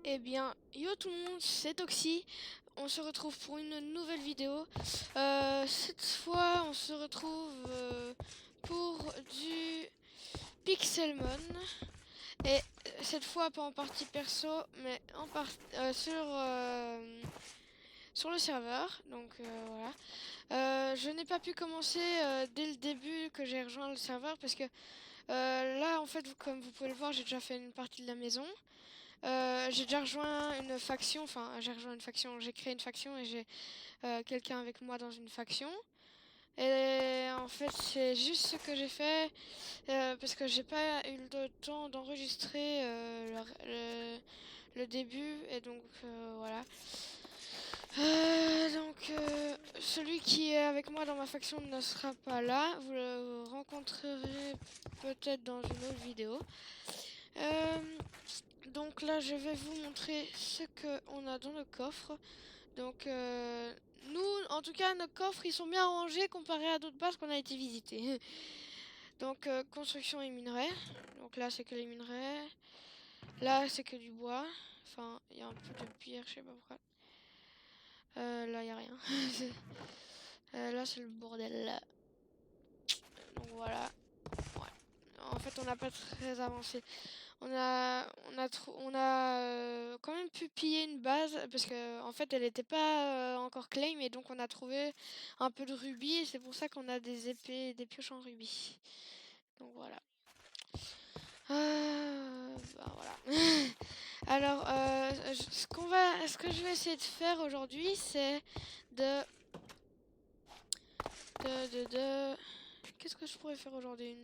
Eh bien, yo tout le monde, c'est Toxy. On se retrouve pour une nouvelle vidéo. Cette fois, on se retrouve pour du Pixelmon. Et cette fois, pas en partie perso, mais sur le serveur. Donc voilà. Je n'ai pas pu commencer dès le début que j'ai rejoint le serveur parce que là, en fait, comme vous pouvez le voir, j'ai déjà fait une partie de la maison. J'ai déjà rejoint une faction, enfin j'ai créé une faction et j'ai quelqu'un avec moi dans une faction. Et en fait c'est juste ce que j'ai fait parce que j'ai pas eu le temps d'enregistrer le début et donc voilà. Celui qui est avec moi dans ma faction ne sera pas là, vous le rencontrerez peut-être dans une autre vidéo. Euh, donc là, je vais vous montrer ce qu'on a dans le coffre. Donc, nous, en tout cas, nos coffres, ils sont bien rangés comparé à d'autres bases qu'on a été visiter. Donc, construction et minerais. Donc là, c'est que les minerais. Là, c'est que du bois. Enfin, il y a un peu de pierre, je sais pas pourquoi. Là, il n'y a rien. Là, c'est le bordel. Donc voilà. Ouais. En fait, on n'a pas très avancé. On a quand même pu piller une base parce que en fait elle n'était pas encore claim et donc on a trouvé un peu de rubis et c'est pour ça qu'on a des épées et des pioches en rubis. Donc voilà. Bah, voilà. Alors ce que je vais essayer de faire aujourd'hui c'est de de qu'est-ce que je pourrais faire aujourd'hui?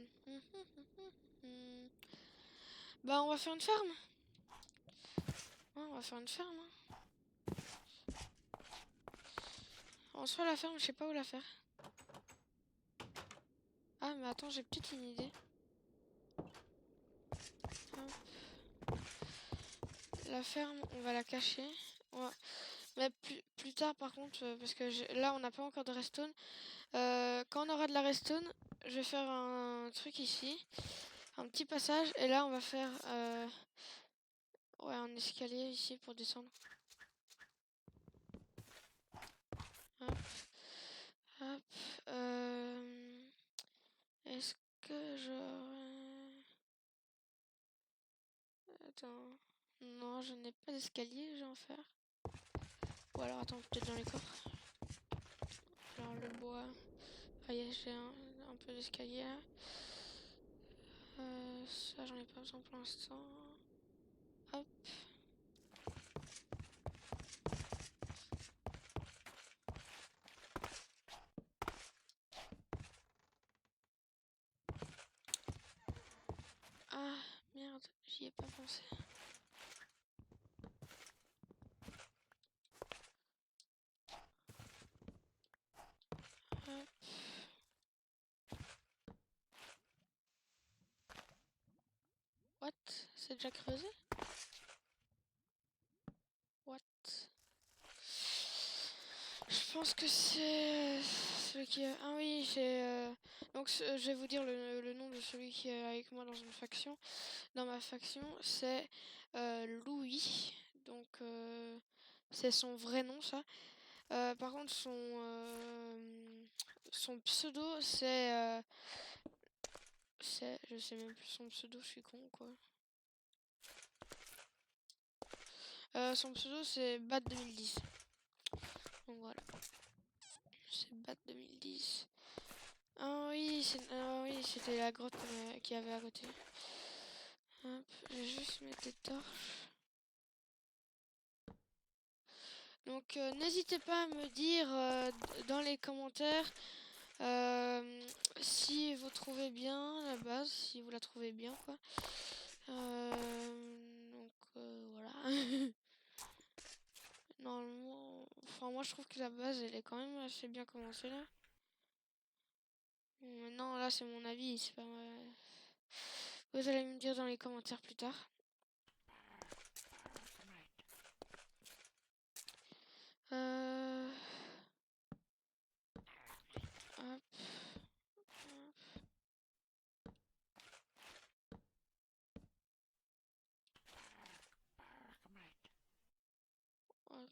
Bah on va faire une ferme. Ouais, on va faire une ferme, hein. En soi, la ferme, je sais pas où la faire. Ah, mais attends, j'ai peut-être une idée. Hop. La ferme, on va la cacher. Ouais. Mais plus tard, par contre, parce que là, on n'a pas encore de redstone. Quand on aura de la redstone, je vais faire un truc ici. Un petit passage. Et là, on va faire ouais, un escalier ici pour descendre. Hop. Hop. Est-ce que j'aurais... Attends. Non, je n'ai pas d'escalier, je vais en faire. Ou alors, attends, peut-être dans les coffres. Alors, le bois. Ah, j'ai un peu d'escalier là. Ça, j'en ai pas besoin pour l'instant. Hop. Ah, merde, j'y ai pas pensé. Hop. What? C'est déjà creusé? What? Je pense que c'est celui qui a... Ah oui, j'ai... Donc je vais vous dire le nom de celui qui est avec moi dans une faction. Dans ma faction, c'est Louis. Donc c'est son vrai nom, ça. Par contre, son pseudo, je sais même plus son pseudo, je suis con, quoi. Son pseudo, c'est Bat2010. Donc voilà. C'est Bat2010. Ah oui, c'était la grotte qu'il y avait à côté. Hop, je vais juste mettre des torches. Donc n'hésitez pas à me dire dans les commentaires si vous trouvez bien la base, si vous la trouvez bien, quoi. Voilà. Normalement, enfin moi je trouve que la base elle est quand même assez bien commencée là. Non, là c'est mon avis, c'est pas Vous allez me dire dans les commentaires plus tard. Euh... Hop. Hop.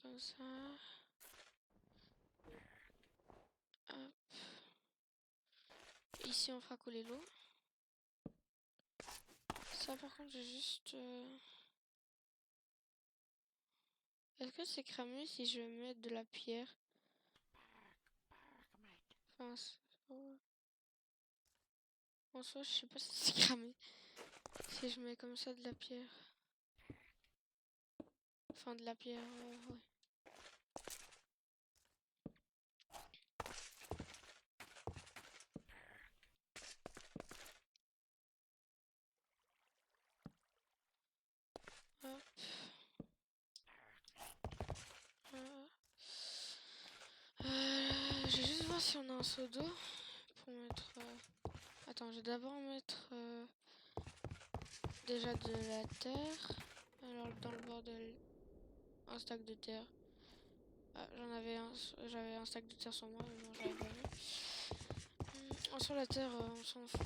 comme ça. Hop. Ici on fera couler l'eau. Ça par contre j'ai juste... Est-ce que c'est cramé si je mets de la pierre? Enfin, en soi je sais pas si c'est cramé. Si je mets comme ça de la pierre. Enfin de la pierre, ouais. Hop. Je vais juste voir si on a un seau d'eau pour mettre... Attends, je vais d'abord mettre déjà de la terre. Alors dans le bordel, un stack de terre. Ah, j'avais un stack de terre sur moi, mais bon, j'avais pas vu. Sur la terre, on s'en fout.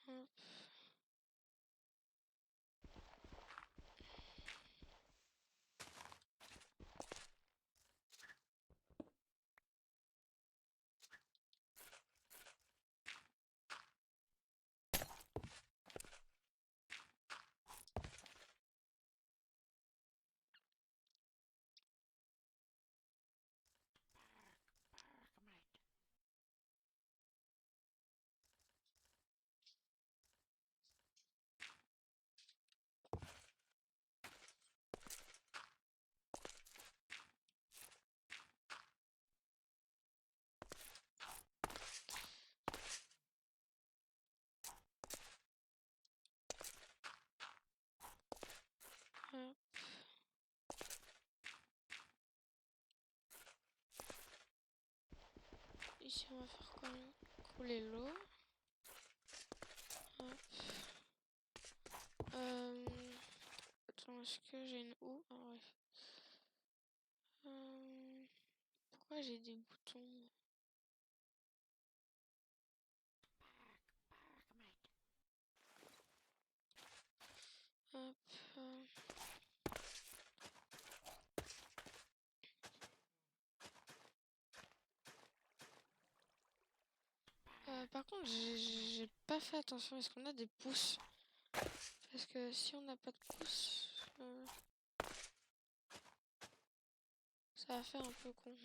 Hop. Hop. Ici, on va faire quand même couler l'eau. Hop. Attends, est-ce que j'ai une houe? Ah ouais. Pourquoi j'ai des boutons? Hop. Par contre, j'ai pas fait attention. Est-ce qu'on a des pouces? Parce que si on n'a pas de pouces, ça va faire un peu con.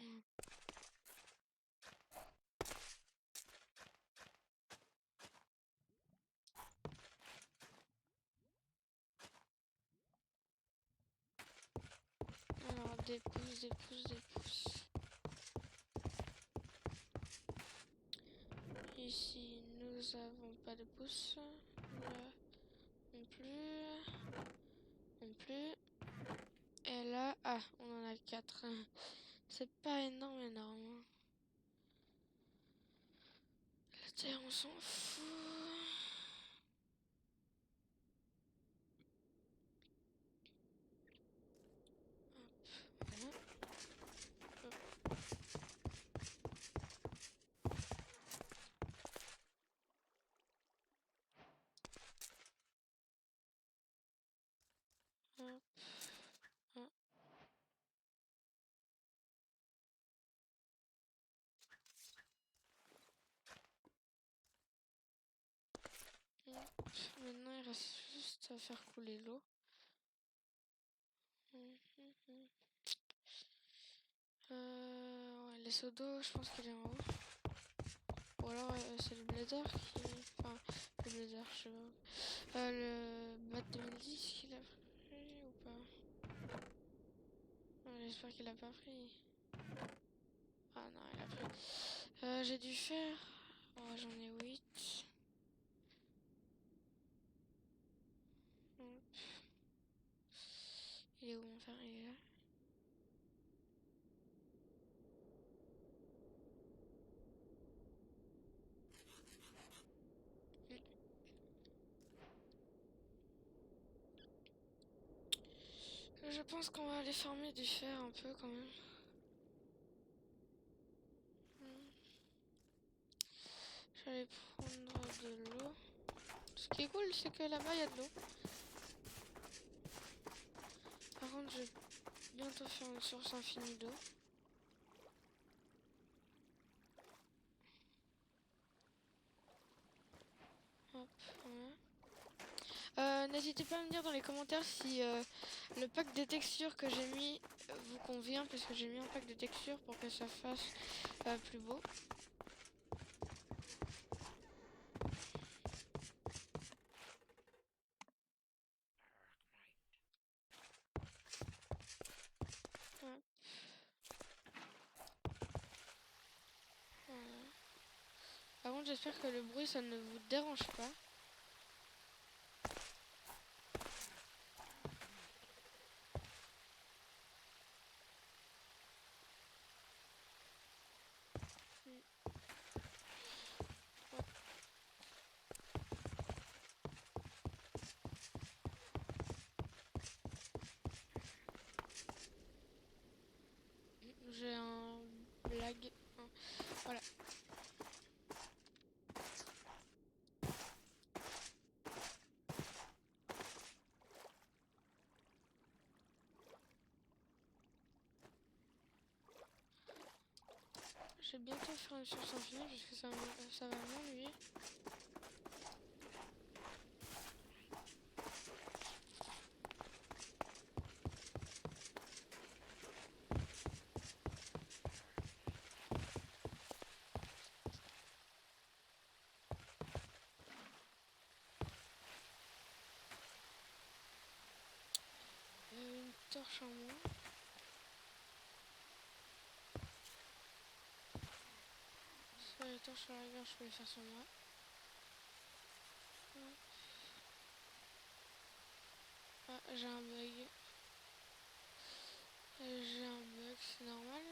Alors, des pouces, des pouces, des pouces. Ici, nous avons pas de pouces. Là, non plus. Non plus. Et là, ah, on en a 4. C'est pas énorme, énorme. La terre, on s'en fout. Hop, voilà. Hop. Hop. Hop. Maintenant, il reste juste à faire couler l'eau. Ouais, les seaux d'eau, je pense qu'il est en haut. Ou alors c'est le blazer qui... Enfin, le blazer, je sais pas. Le bat 2010 qu'il a pris ou pas? Ouais, j'espère qu'il a pas pris. Ah non, il a pris. J'ai dû faire... Oh, j'en ai 8. Hop. Il est où mon fer? Il est là. Je pense qu'on va aller farmer du fer un peu quand même. Je vais aller prendre de l'eau. Ce qui est cool, c'est que là-bas, il y a de l'eau. Par contre, je vais bientôt faire une source infinie d'eau. Hop, voilà. N'hésitez pas à me dire dans les commentaires si le pack de textures que j'ai mis vous convient, parce que j'ai mis un pack de textures pour que ça fasse plus beau. Hop. Voilà. Par contre, j'espère que le bruit ça ne vous dérange pas. J'ai un lag. Voilà. Je vais bientôt faire une source infinie parce que ça va m'ennuyer. Une torche en moins. Sur les torches sur la rigueur, je peux les faire sur moi. Ah, j'ai un bug. C'est normal.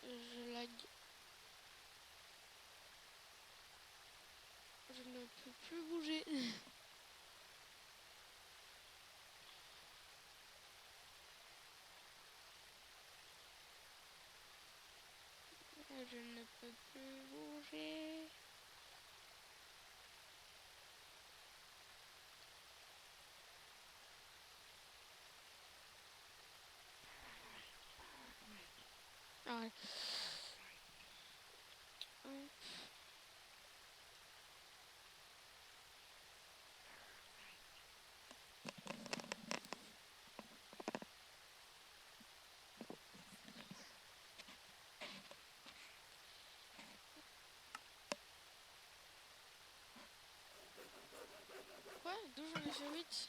Je lag. Je ne peux plus bouger. Je ne peux plus bouger. Ah ouais. Quoi? D'où j'en ai fait 8?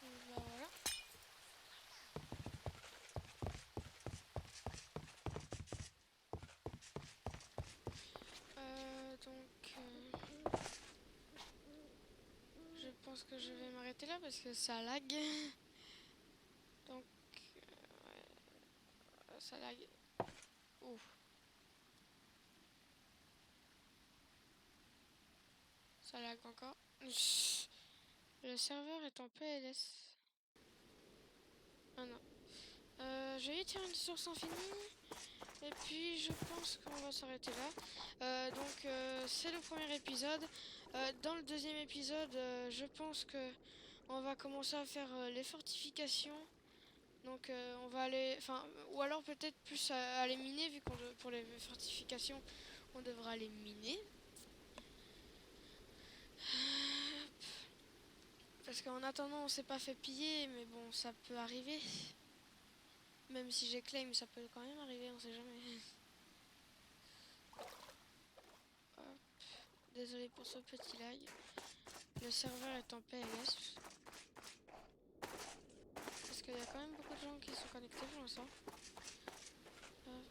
Bah voilà. Je pense que je vais m'arrêter là parce que ça lag. Donc, ça lag. Ouf. Ça lag encore. Le serveur est en PLS. Ah non. Je vais y tirer une source infinie. Et puis je pense qu'on va s'arrêter là. C'est le premier épisode. Dans le deuxième épisode, je pense que on va commencer à faire les fortifications. Donc on va aller, enfin, ou alors peut-être plus à les miner vu pour les fortifications, on devra les miner. Parce qu'en attendant, on s'est pas fait piller, mais bon, ça peut arriver. Même si j'ai claim, ça peut quand même arriver, on sait jamais. Hop. Désolé pour ce petit lag. Le serveur est en PLS. Parce qu'il y a quand même beaucoup de gens qui sont connectés pour l'instant. Hop.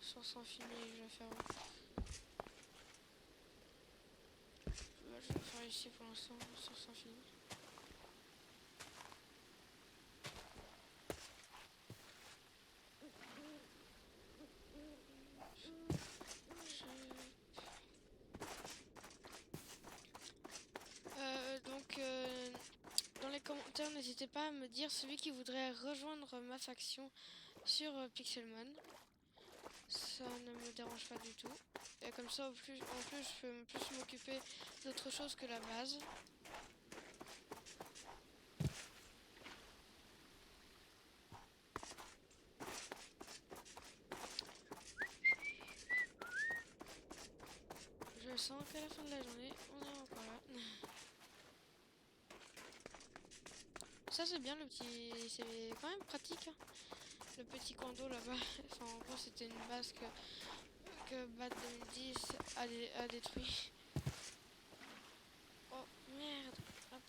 Source infinie, je vais faire. Je vais faire ici pour l'instant, source infinie. n'hésitez pas à me dire celui qui voudrait rejoindre ma faction sur Pixelmon. Ça ne me dérange pas du tout. Et comme ça, en plus, je peux plus m'occuper d'autre chose que la base. Je sens qu'à la fin de la journée, on est encore là. Ça c'est bien le petit... C'est quand même pratique. Hein. Le petit coin d'eau là-bas. Enfin en gros c'était une base que Bat 2010 a détruit. Oh merde. Hop.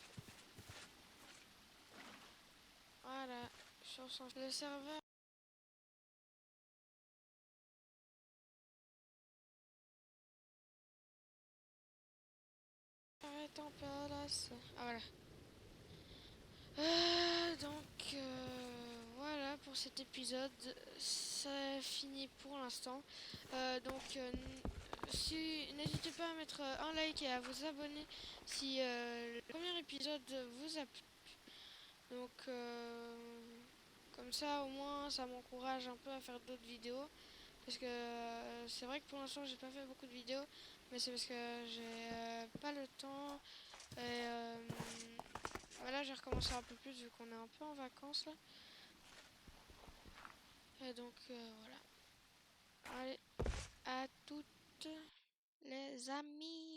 Voilà. Le serveur est en place. Ah voilà. Voilà pour cet épisode, ça finit pour l'instant. Si, n'hésitez pas à mettre un like et à vous abonner si le premier épisode vous a plu. Donc comme ça au moins ça m'encourage un peu à faire d'autres vidéos. Parce que c'est vrai que pour l'instant j'ai pas fait beaucoup de vidéos, mais c'est parce que j'ai pas le temps. Et voilà, j'ai recommencé un peu plus vu qu'on est un peu en vacances là. Et donc voilà. Allez, à toutes les amis.